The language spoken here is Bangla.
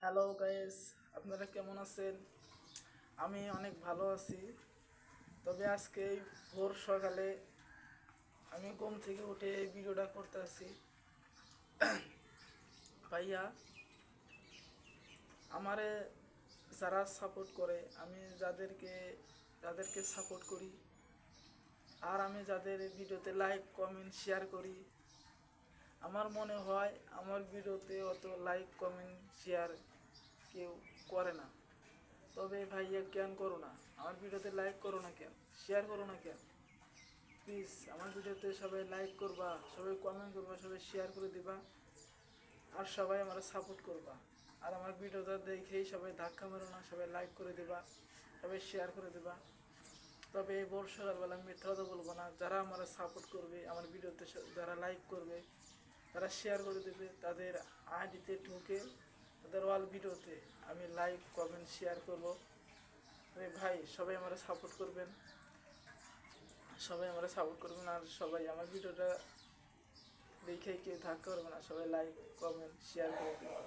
হ্যালো গাইস, আপনারা কেমন আছেন? আমি অনেক ভালো আছি। তবে আজকে এই ভোর সকালে আমি ঘুম থেকে উঠে এই ভিডিওটা করতেছি। ভাইয়া, আমারে যারা সাপোর্ট করে, আমি যাদেরকে সাপোর্ট করি, আর আমি যাদের ভিডিওতে লাইক কমেন্ট শেয়ার করি, আমার মনে হয় আমার ভিডিওতে অত লাইক কমেন্ট শেয়ার কেউ করে না। তবে ভাইয়া কেন করো না? আমার ভিডিওতে লাইক করো না কেন? শেয়ার করো না কেন? প্লিজ আমার ভিডিওতে সবাই লাইক করবা, সবাই কমেন্ট করবা, সবাই শেয়ার করে দিবা, আর সবাই আমার সাপোর্ট করবা। আর আমার ভিডিওটা দেখেই সবাই ধাক্কা মারো না, সবাই লাইক করে দিবা, সবাই শেয়ার করে দিবা। তবে এই ভোর সকালবেলা আমি মিথ্যা কথা বলবো না, যারা আমার সাপোর্ট করবে, আমার ভিডিওতে যারা লাইক করবে, তারা শেয়ার করে দেবে, তাদের আইডিতে ঢুকে তাদের অল ভিডিওতে আমি লাইক কমেন্ট শেয়ার করবো। ভাই, সবাই আমার সাপোর্ট করবেন, আর সবাই আমার ভিডিওটা দেখে কেউ ধাক্কা করবে না, সবাই লাইক কমেন্ট শেয়ার করে দেবেন।